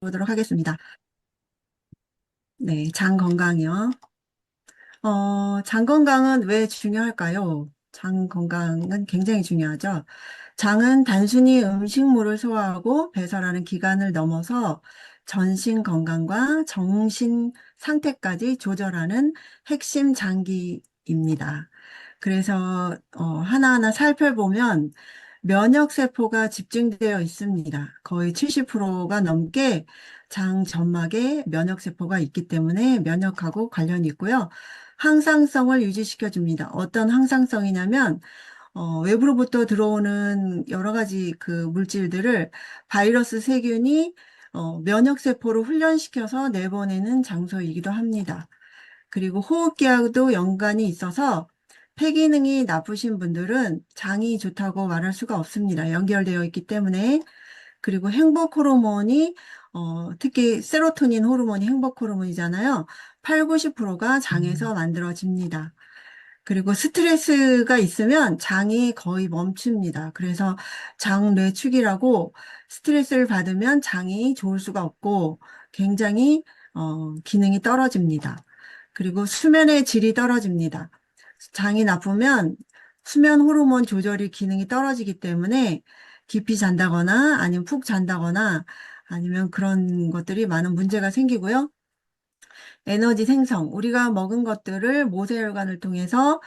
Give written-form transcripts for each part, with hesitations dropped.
보도록 하겠습니다. 네, 장 건강이요. 장 건강은 왜 중요할까요? 장 건강은 굉장히 중요하죠. 장은 단순히 음식물을 소화하고 배설하는 기관을 넘어서 전신 건강과 정신 상태까지 조절하는 핵심 장기입니다. 그래서 하나하나 살펴보면 면역세포가 집중되어 있습니다. 거의 70%가 넘게 장 점막에 면역세포가 있기 때문에 면역하고 관련이 있고요. 항상성을 유지시켜 줍니다. 어떤 항상성이냐면 외부로부터 들어오는 여러 가지 그 물질들을 바이러스 세균이 면역세포로 훈련시켜서 내보내는 장소이기도 합니다. 그리고 호흡기와도 연관이 있어서 폐기능이 나쁘신 분들은 장이 좋다고 말할 수가 없습니다. 연결되어 있기 때문에. 그리고 행복 호르몬이 특히 세로토닌 호르몬이 행복 호르몬이잖아요. 8, 90%가 장에서 만들어집니다. 그리고 스트레스가 있으면 장이 거의 멈춥니다. 그래서 장뇌축이라고 스트레스를 받으면 장이 좋을 수가 없고 굉장히 기능이 떨어집니다. 그리고 수면의 질이 떨어집니다. 장이 나쁘면 수면 호르몬 조절이 기능이 떨어지기 때문에 깊이 잔다거나 아니면 푹 잔다거나 아니면 그런 것들이 많은 문제가 생기고요. 에너지 생성, 우리가 먹은 것들을 모세혈관을 통해서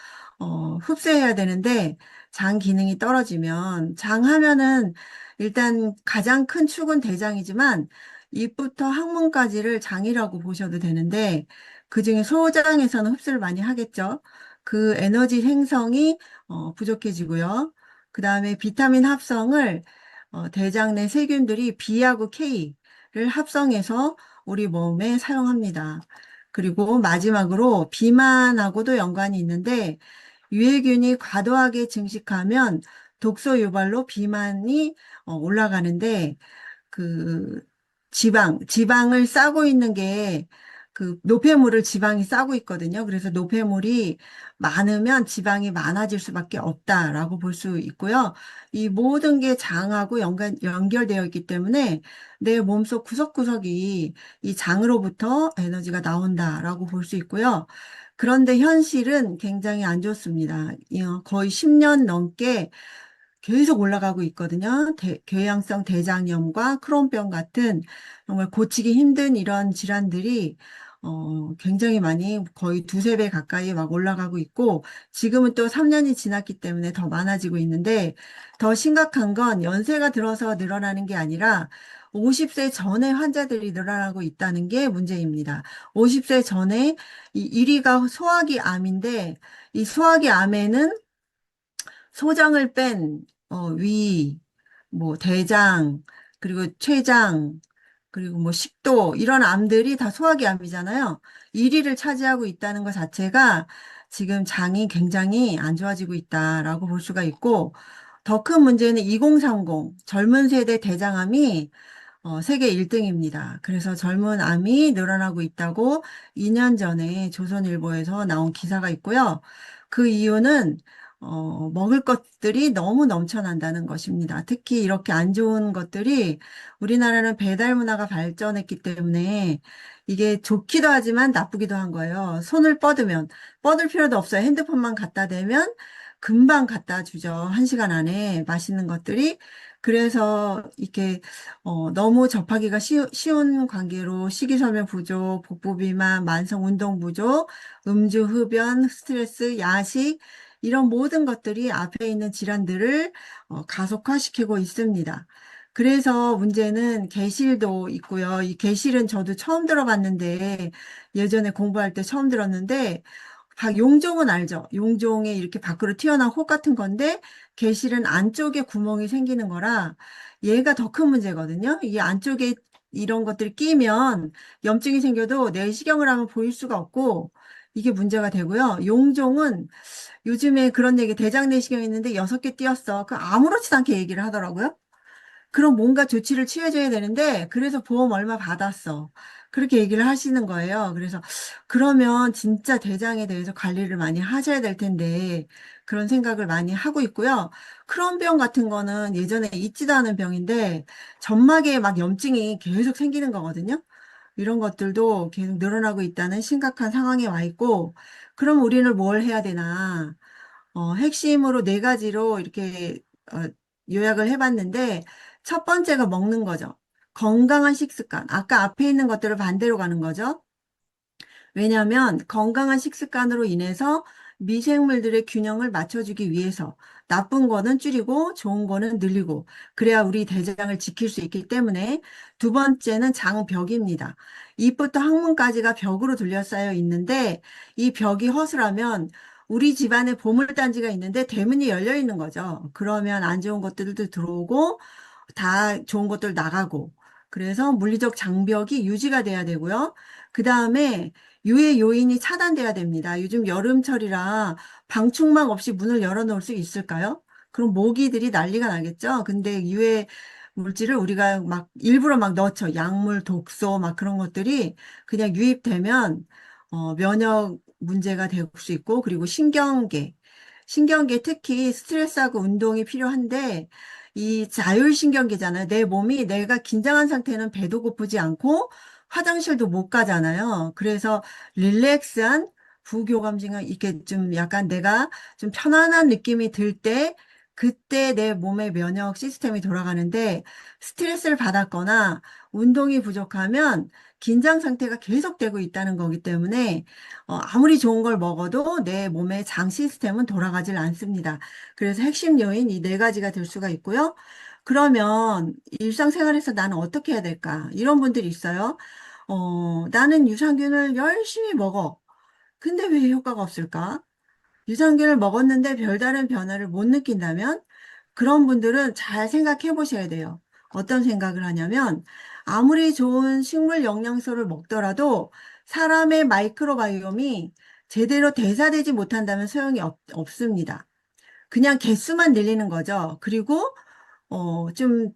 흡수해야 되는데 장 기능이 떨어지면 장 하면은 일단 가장 큰 축은 대장이지만 입부터 항문까지를 장이라고 보셔도 되는데 그중에 소장에서는 흡수를 많이 하겠죠. 그 에너지 생성이 부족해지고요. 그 다음에 비타민 합성을 대장 내 세균들이 B하고 K를 합성해서 우리 몸에 사용합니다. 그리고 마지막으로 비만하고도 연관이 있는데 유해균이 과도하게 증식하면 독소 유발로 비만이 올라가는데 그 지방을 싸고 있는 게 그 노폐물을 지방이 싸고 있거든요. 그래서 노폐물이 많으면 지방이 많아질 수밖에 없다라고 볼 수 있고요. 이 모든 게 장하고 연결되어 있기 때문에 내 몸속 구석구석이 이 장으로부터 에너지가 나온다라고 볼 수 있고요. 그런데 현실은 굉장히 안 좋습니다. 거의 10년 넘게 계속 올라가고 있거든요. 궤양성 대장염과 크론병 같은 정말 고치기 힘든 이런 질환들이 굉장히 많이 거의 두세 배 가까이 막 올라가고 있고 지금은 또 3년이 지났기 때문에 더 많아지고 있는데 더 심각한 건 연세가 들어서 늘어나는 게 아니라 50세 전에 환자들이 늘어나고 있다는 게 문제입니다. 50세 전에 이 1위가 소화기 암인데 이 소화기 암에는 소장을 뺀 위, 뭐 대장, 그리고 췌장, 그리고 뭐 식도 이런 암들이 다 소화기 암이잖아요. 1위를 차지하고 있다는 것 자체가 지금 장이 굉장히 안 좋아지고 있다라고 볼 수가 있고 더 큰 문제는 2030 젊은 세대 대장암이 세계 1등입니다. 그래서 젊은 암이 늘어나고 있다고 2년 전에 조선일보에서 나온 기사가 있고요. 그 이유는 먹을 것들이 너무 넘쳐난다는 것입니다. 특히 이렇게 안 좋은 것들이 우리나라는 배달 문화가 발전했기 때문에 이게 좋기도 하지만 나쁘기도 한 거예요. 손을 뻗을 필요도 없어요. 핸드폰만 갖다 대면 금방 갖다 주죠. 1시간 안에 맛있는 것들이. 그래서 이렇게 너무 접하기가 쉬운 관계로 식이섬유 부족, 복부비만, 만성 운동 부족, 음주, 흡연, 스트레스, 야식 이런 모든 것들이 앞에 있는 질환들을 가속화시키고 있습니다. 그래서 문제는 개실도 있고요. 이 개실은 저도 처음 들어봤는데 예전에 공부할 때 처음 들었는데 용종은 알죠? 용종에 이렇게 밖으로 튀어나온 혹 같은 건데 개실은 안쪽에 구멍이 생기는 거라 얘가 더 큰 문제거든요. 이 안쪽에 이런 것들이 끼면 염증이 생겨도 내시경을 하면 보일 수가 없고 이게 문제가 되고요. 용종은 요즘에 그런 얘기 대장 내시경 있는데 6개 띄었어. 그 아무렇지도 않게 얘기를 하더라고요. 그럼 뭔가 조치를 취해줘야 되는데, 그래서 보험 얼마 받았어. 그렇게 얘기를 하시는 거예요. 그래서, 그러면 진짜 대장에 대해서 관리를 많이 하셔야 될 텐데, 그런 생각을 많이 하고 있고요. 크론병 같은 거는 예전에 있지도 않은 병인데, 점막에 막 염증이 계속 생기는 거거든요. 이런 것들도 계속 늘어나고 있다는 심각한 상황에 와 있고, 그럼 우리는 뭘 해야 되나? 핵심으로 네 가지로 이렇게 어, 요약을 해봤는데, 첫 번째가 먹는 거죠. 건강한 식습관. 아까 앞에 있는 것들을 반대로 가는 거죠. 왜냐하면 건강한 식습관으로 인해서 미생물들의 균형을 맞춰주기 위해서 나쁜 거는 줄이고 좋은 거는 늘리고 그래야 우리 대장을 지킬 수 있기 때문에 두 번째는 장벽입니다. 입부터 항문까지가 벽으로 둘러싸여 있는데 이 벽이 허술하면 우리 집안에 보물단지가 있는데 대문이 열려 있는 거죠. 그러면 안 좋은 것들도 들어오고 다 좋은 것들 나가고 그래서 물리적 장벽이 유지가 돼야 되고요. 그 다음에 유해 요인이 차단돼야 됩니다. 요즘 여름철이라 방충망 없이 문을 열어놓을 수 있을까요? 그럼 모기들이 난리가 나겠죠? 근데 유해 물질을 우리가 막 일부러 막 넣죠. 약물, 독소, 막 그런 것들이 그냥 유입되면 면역 문제가 될 수 있고, 그리고 신경계. 신경계 특히 스트레스하고 운동이 필요한데, 이 자율신경계잖아요. 내 몸이 내가 긴장한 상태는 배도 고프지 않고 화장실도 못 가잖아요. 그래서 릴렉스한 부교감증은 이렇게 좀 약간 내가 좀 편안한 느낌이 들 때, 그때 내 몸의 면역 시스템이 돌아가는데 스트레스를 받았거나 운동이 부족하면 긴장 상태가 계속되고 있다는 거기 때문에 아무리 좋은 걸 먹어도 내 몸의 장 시스템은 돌아가질 않습니다. 그래서 핵심 요인 이 네 가지가 될 수가 있고요. 그러면 일상생활에서 나는 어떻게 해야 될까? 이런 분들이 있어요. 나는 유산균을 열심히 먹어. 근데 왜 효과가 없을까? 유산균을 먹었는데 별다른 변화를 못 느낀다면 그런 분들은 잘 생각해 보셔야 돼요. 어떤 생각을 하냐면 아무리 좋은 식물 영양소를 먹더라도 사람의 마이크로바이옴이 제대로 대사되지 못한다면 소용이 없습니다. 그냥 개수만 늘리는 거죠. 그리고 좀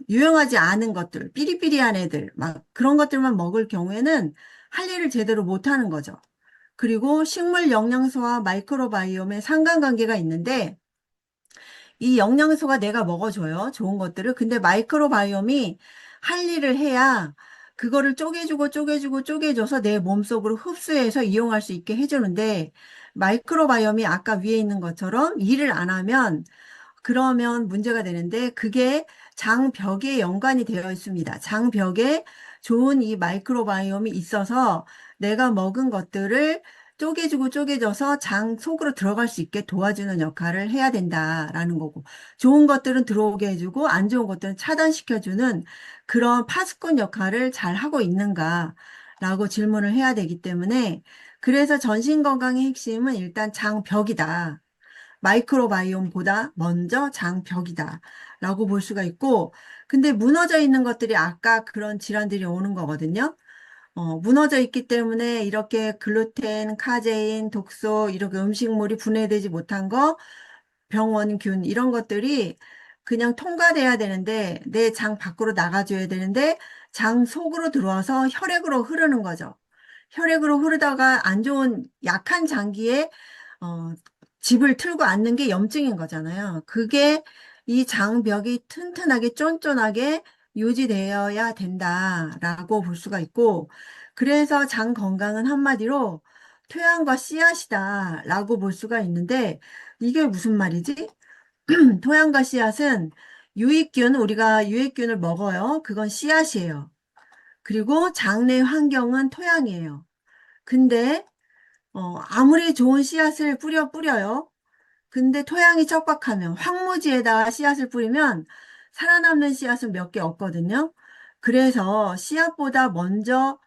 유용하지 않은 것들, 삐리삐리한 애들, 막 그런 것들만 먹을 경우에는 할 일을 제대로 못하는 거죠. 그리고 식물 영양소와 마이크로바이옴의 상관관계가 있는데 이 영양소가 내가 먹어줘요. 좋은 것들을. 근데 마이크로바이옴이 할 일을 해야 그거를 쪼개주고 쪼개줘서 내 몸속으로 흡수해서 이용할 수 있게 해주는데 마이크로바이옴이 아까 위에 있는 것처럼 일을 안 하면 그러면 문제가 되는데 그게 장벽에 연관이 되어 있습니다. 장벽에 좋은 이 마이크로바이옴이 있어서 내가 먹은 것들을 쪼개줘서 장 속으로 들어갈 수 있게 도와주는 역할을 해야 된다라는 거고 좋은 것들은 들어오게 해주고 안 좋은 것들은 차단시켜주는 그런 파수꾼 역할을 잘 하고 있는가라고 질문을 해야 되기 때문에 그래서 전신 건강의 핵심은 일단 장벽이다. 마이크로바이옴보다 먼저 장벽이다. 라고 볼 수가 있고, 근데 무너져 있는 것들이 아까 그런 질환들이 오는 거거든요. 무너져 있기 때문에 이렇게 글루텐, 카제인, 독소, 이렇게 음식물이 분해되지 못한 거, 병원균, 이런 것들이 그냥 통과돼야 되는데, 내 장 밖으로 나가줘야 되는데, 장 속으로 들어와서 혈액으로 흐르는 거죠. 혈액으로 흐르다가 안 좋은 약한 장기에 어, 집을 틀고 앉는 게 염증인 거잖아요. 그게 이 장벽이 튼튼하게 쫀쫀하게 유지되어야 된다라고 볼 수가 있고, 그래서 장 건강은 한마디로 토양과 씨앗이다라고 볼 수가 있는데, 이게 무슨 말이지? 토양과 씨앗은 유익균, 우리가 유익균을 먹어요. 그건 씨앗이에요. 그리고 장내 환경은 토양이에요. 근데 아무리 좋은 씨앗을 뿌려요. 근데 토양이 척박하면 황무지에다가 씨앗을 뿌리면 살아남는 씨앗은 몇 개 없거든요. 그래서 씨앗보다 먼저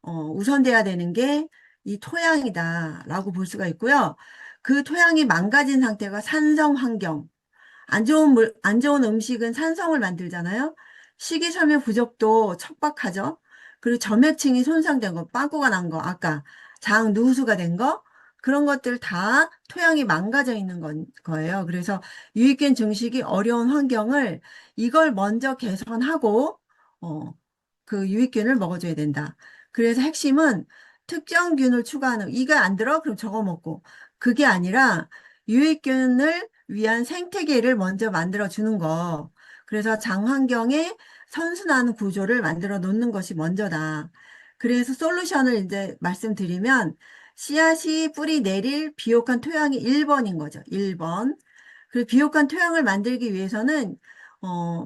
우선돼야 되는 게 이 토양이다라고 볼 수가 있고요. 그 토양이 망가진 상태가 산성 환경, 안 좋은 음식은 산성을 만들잖아요. 식이섬유 부족도 척박하죠. 그리고 점액층이 손상된 거, 빵꾸가 난 거, 아까 장 누수가 된 거, 그런 것들 다 토양이 망가져 있는 거예요. 그래서 유익균 증식이 어려운 환경을 이걸 먼저 개선하고, 어, 그 유익균을 먹어줘야 된다. 그래서 핵심은 특정 균을 추가하는, 이거 안 들어? 그럼 저거 먹고. 그게 아니라 유익균을 위한 생태계를 먼저 만들어 주는 거. 그래서 장 환경에 선순환 구조를 만들어 놓는 것이 먼저다. 그래서 솔루션을 이제 말씀드리면 씨앗이 뿌리 내릴 비옥한 토양이 1번인 거죠. 1번. 그리고 비옥한 토양을 만들기 위해서는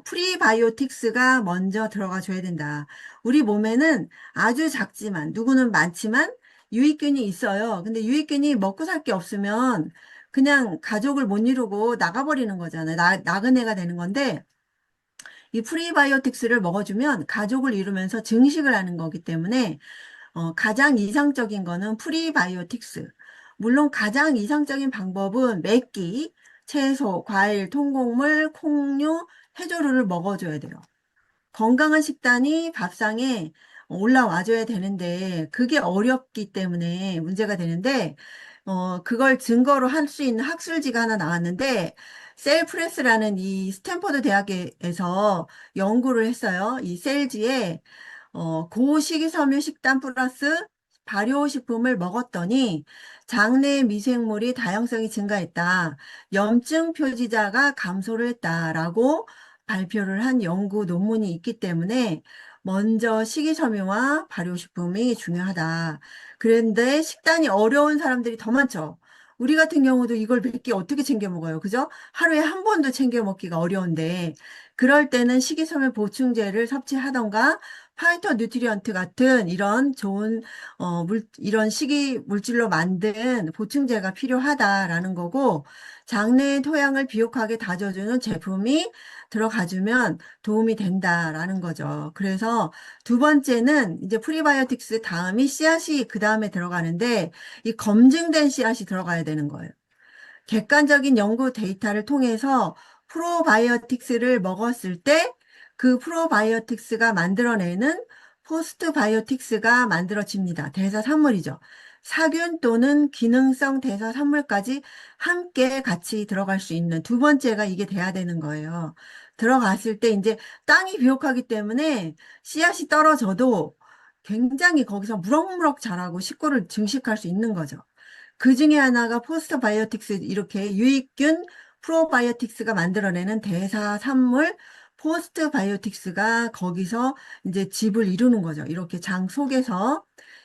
프리바이오틱스가 먼저 들어가 줘야 된다. 우리 몸에는 아주 작지만, 누구는 많지만 유익균이 있어요. 근데 유익균이 먹고 살 게 없으면 그냥 가족을 못 이루고 나가버리는 거잖아요. 나그네가 되는 건데, 이 프리바이오틱스를 먹어주면 가족을 이루면서 증식을 하는 거기 때문에 가장 이상적인 거는 프리바이오틱스. 물론 가장 이상적인 방법은 맵기, 채소, 과일, 통곡물, 콩류, 해조류를 먹어줘야 돼요. 건강한 식단이 밥상에 올라와줘야 되는데 그게 어렵기 때문에 문제가 되는데 그걸 증거로 할 수 있는 학술지가 하나 나왔는데 셀프레스라는 이 스탠퍼드 대학에서 연구를 했어요. 이 셀지에 고식이섬유 식단 플러스 발효식품을 먹었더니 장내 미생물이 다양성이 증가했다. 염증 표지자가 감소를 했다라고 발표를 한 연구 논문이 있기 때문에 먼저 식이섬유와 발효식품이 중요하다. 그런데 식단이 어려운 사람들이 더 많죠. 우리 같은 경우도 이걸 몇 개 어떻게 챙겨 먹어요? 그죠? 하루에 한 번도 챙겨 먹기가 어려운데 그럴 때는 식이섬유 보충제를 섭취하던가 파이터 뉴트리언트 같은 이런 좋은 이런 식이 물질로 만든 보충제가 필요하다라는 거고 장내 토양을 비옥하게 다져주는 제품이 들어가주면 도움이 된다라는 거죠. 그래서 두 번째는 이제 프리바이오틱스 다음이 씨앗이 그 다음에 들어가는데 이 검증된 씨앗이 들어가야 되는 거예요. 객관적인 연구 데이터를 통해서 프로바이오틱스를 먹었을 때 그 프로바이오틱스가 만들어내는 포스트바이오틱스가 만들어집니다. 대사산물이죠. 사균 또는 기능성 대사산물까지 함께 같이 들어갈 수 있는 두 번째가 이게 돼야 되는 거예요. 들어갔을 때 이제 땅이 비옥하기 때문에 씨앗이 떨어져도 굉장히 거기서 무럭무럭 자라고 식구를 증식할 수 있는 거죠. 그 중에 하나가 포스트바이오틱스 이렇게 유익균 프로바이오틱스가 만들어내는 대사산물 포스트바이오틱스가 거기서 이제 집을 이루는 거죠. 이렇게 장 속에서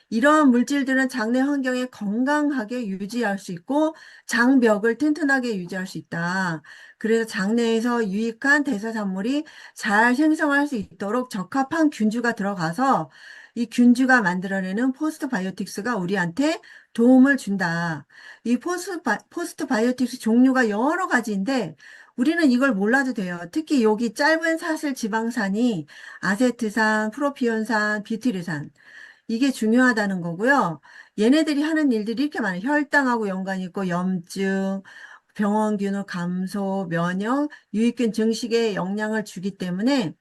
이러한 물질들은 장내 환경에 건강하게 유지할 수 있고 장벽을 튼튼하게 유지할 수 있다. 그래서 장내에서 유익한 대사산물이 잘 생성할 수 있도록 적합한 균주가 들어가서 이 균주가 만들어내는 포스트바이오틱스가 우리한테 도움을 준다. 이 포스트 바이오틱스 종류가 여러 가지인데 우리는 이걸 몰라도 돼요. 특히 여기 짧은 사슬 지방산이 아세트산, 프로피온산, 비티르산 이게 중요하다는 거고요. 얘네들이 하는 일들이 이렇게 많아요. 혈당하고 연관이 있고 염증, 병원균의 감소, 면역, 유익균 증식에 영향을 주기 때문에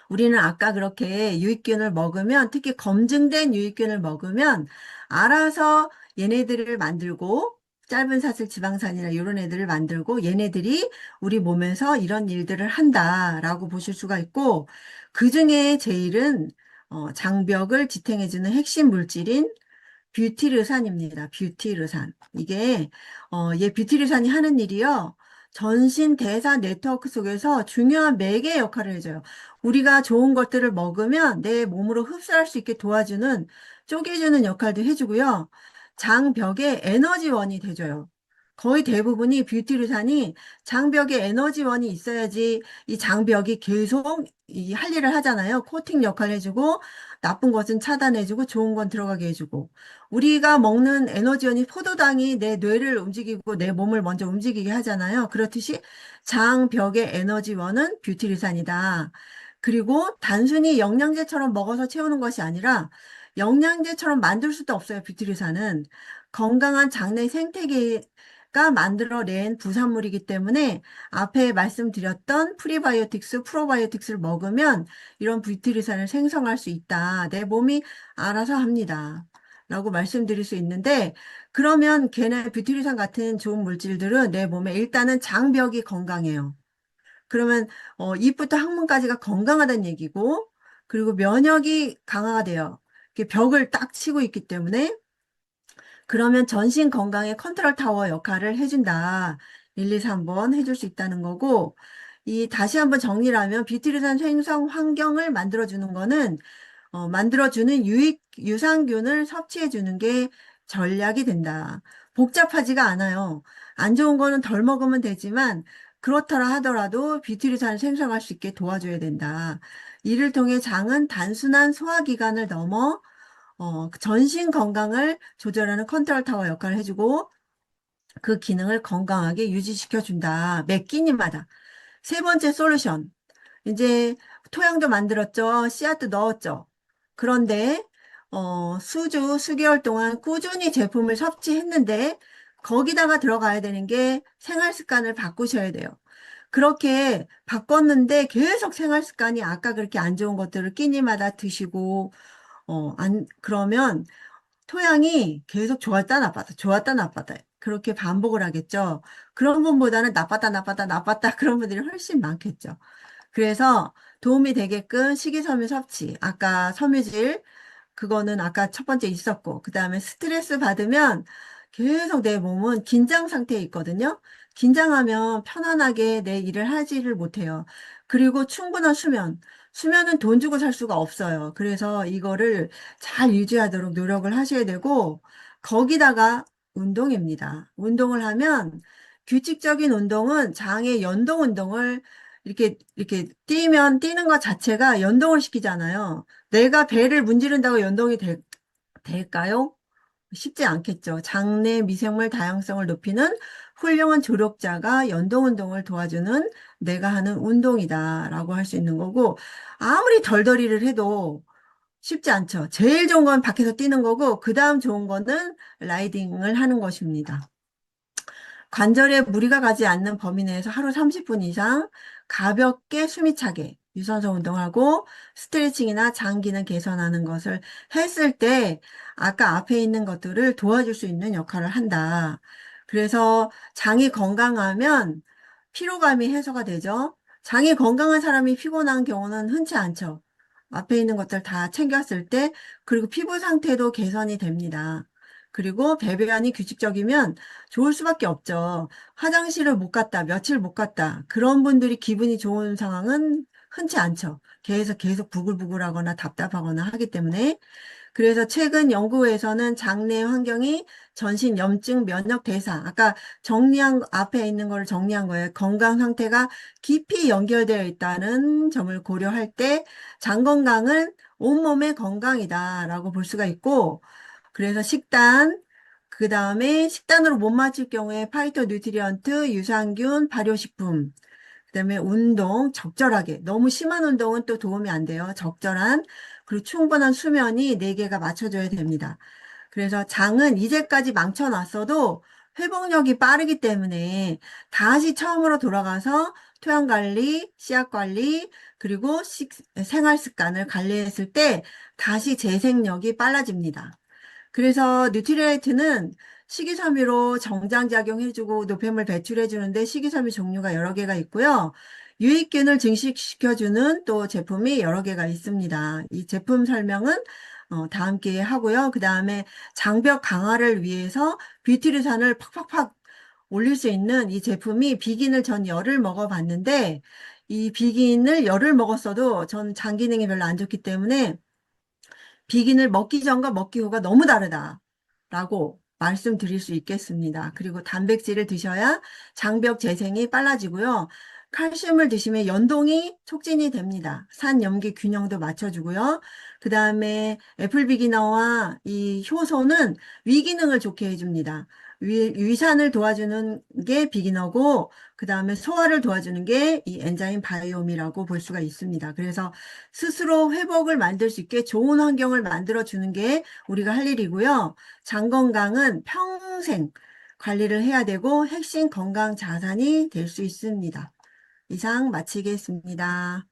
우리는 아까 그렇게 유익균을 먹으면, 특히 검증된 유익균을 먹으면 알아서 얘네들을 만들고, 짧은 사슬 지방산이나 이런 애들을 만들고 얘네들이 우리 몸에서 이런 일들을 한다라고 보실 수가 있고, 그 중에 제일은 장벽을 지탱해주는 핵심 물질인 뷰티르산입니다. 뷰티르산. 이게, 얘 뷰티르산이 하는 일이요. 전신 대사 네트워크 속에서 중요한 매개 역할을 해줘요. 우리가 좋은 것들을 먹으면 내 몸으로 흡수할 수 있게 도와주는, 쪼개주는 역할도 해주고요. 장벽에 에너지원이 돼줘요. 거의 대부분이 뷰티르산이 장벽에 에너지원이 있어야지 이 장벽이 계속 이 할 일을 하잖아요. 코팅 역할 해주고, 나쁜 것은 차단해주고, 좋은 건 들어가게 해주고. 우리가 먹는 에너지원이 포도당이 내 뇌를 움직이고 내 몸을 먼저 움직이게 하잖아요. 그렇듯이 장벽의 에너지원은 뷰티르산이다. 그리고 단순히 영양제처럼 먹어서 채우는 것이 아니라 영양제처럼 만들 수도 없어요. 뷰티르산은 건강한 장내 생태계가 만들어낸 부산물이기 때문에 앞에 말씀드렸던 프리바이오틱스, 프로바이오틱스를 먹으면 이런 뷰티르산을 생성할 수 있다. 내 몸이 알아서 합니다. 라고 말씀드릴 수 있는데, 그러면 걔네 뷰티리산 같은 좋은 물질들은 내 몸에 일단은 장벽이 건강해요. 그러면 입부터 항문까지가 건강하다는 얘기고, 그리고 면역이 강화가 돼요. 이렇게 벽을 딱 치고 있기 때문에, 그러면 전신 건강의 컨트롤 타워 역할을 해준다. 1, 2, 3번 해줄 수 있다는 거고, 다시 한번 정리를 하면 비트리산 생성 환경을 만들어주는 거는, 만들어주는 유산균을 섭취해주는 게 전략이 된다. 복잡하지가 않아요. 안 좋은 거는 덜 먹으면 되지만, 그렇더라 하더라도 비트리산을 생성할 수 있게 도와줘야 된다. 이를 통해 장은 단순한 소화기관을 넘어 전신 건강을 조절하는 컨트롤 타워 역할을 해주고 그 기능을 건강하게 유지시켜 준다. 매 끼니마다. 세 번째 솔루션. 이제 토양도 만들었죠. 씨앗도 넣었죠. 그런데 수개월 동안 꾸준히 제품을 섭취했는데 거기다가 들어가야 되는 게 생활 습관을 바꾸셔야 돼요. 그렇게 바꿨는데 계속 생활 습관이 아까 그렇게 안 좋은 것들을 끼니마다 드시고 그러면 토양이 계속 좋았다 나빴다 좋았다 나빴다 그렇게 반복을 하겠죠. 그런 분보다는 나빴다 나빴다 나빴다 그런 분들이 훨씬 많겠죠. 그래서 도움이 되게끔 식이섬유 섭취, 아까 섬유질 그거는 아까 첫 번째 있었고, 그 다음에 스트레스 받으면 계속 내 몸은 긴장 상태에 있거든요. 긴장하면 편안하게 내 일을 하지를 못해요. 그리고 충분한 수면. 수면은 돈 주고 살 수가 없어요. 그래서 이거를 잘 유지하도록 노력을 하셔야 되고, 거기다가 운동입니다. 운동을 하면 규칙적인 운동은 장의 연동 운동을 이렇게 뛰는 것 자체가 연동을 시키잖아요. 내가 배를 문지른다고 될까요? 쉽지 않겠죠. 장내 미생물 다양성을 높이는 훌륭한 조력자가 연동 운동을 도와주는 내가 하는 운동이다라고 할 수 있는 거고, 아무리 덜덜이를 해도 쉽지 않죠. 제일 좋은 건 밖에서 뛰는 거고, 그 다음 좋은 거는 라이딩을 하는 것입니다. 관절에 무리가 가지 않는 범위 내에서 하루 30분 이상 가볍게 숨이 차게 유산소 운동하고 스트레칭이나 장 기능 개선하는 것을 했을 때 아까 앞에 있는 것들을 도와줄 수 있는 역할을 한다. 그래서 장이 건강하면 피로감이 해소가 되죠. 장이 건강한 사람이 피곤한 경우는 흔치 않죠. 앞에 있는 것들 다 챙겼을 때 그리고 피부 상태도 개선이 됩니다. 그리고 배변이 규칙적이면 좋을 수밖에 없죠. 화장실을 못 갔다, 며칠 못 갔다. 그런 분들이 기분이 좋은 상황은 흔치 않죠. 계속 부글부글하거나 답답하거나 하기 때문에. 그래서 최근 연구에서는 장내 환경이 전신 염증, 면역, 대사. 아까 앞에 있는 걸 정리한 거예요. 건강 상태가 깊이 연결되어 있다는 점을 고려할 때 장 건강은 온몸의 건강이다라고 볼 수가 있고, 그래서 그 다음에 식단으로 못 맞출 경우에 파이토 뉴트리언트, 유산균, 발효식품, 그 다음에 운동, 적절하게. 너무 심한 운동은 또 도움이 안 돼요. 적절한, 그리고 충분한 수면이 4개가 맞춰져야 됩니다. 그래서 장은 이제까지 망쳐놨어도 회복력이 빠르기 때문에 다시 처음으로 돌아가서 토양 관리, 씨앗 관리, 그리고 생활 습관을 관리했을 때 다시 재생력이 빨라집니다. 그래서 뉴트리라이트는 식이섬유로 정장작용해주고 노폐물 배출해주는데 식이섬유 종류가 여러 개가 있고요. 유익균을 증식시켜주는 또 제품이 여러 개가 있습니다. 이 제품 설명은 다음 기회에 하고요. 그 다음에 장벽 강화를 위해서 뷰티르산을 팍팍팍 올릴 수 있는 이 제품이 비긴을 전 열을 먹어봤는데 이 비긴을 열을 먹었어도 전 장 기능이 별로 안 좋기 때문에 비긴을 먹기 전과 먹기 후가 너무 다르다라고 말씀드릴 수 있겠습니다. 그리고 단백질을 드셔야 장벽 재생이 빨라지고요. 칼슘을 드시면 연동이 촉진이 됩니다. 산염기 균형도 맞춰주고요. 그 다음에 애플비기너와 이 효소는 위기능을 좋게 해줍니다. 위산을 도와주는 게 비기너고, 그 다음에 소화를 도와주는 게 이 엔자임 바이옴이라고 볼 수가 있습니다. 그래서 스스로 회복을 만들 수 있게 좋은 환경을 만들어주는 게 우리가 할 일이고요. 장 건강은 평생 관리를 해야 되고 핵심 건강 자산이 될 수 있습니다. 이상 마치겠습니다.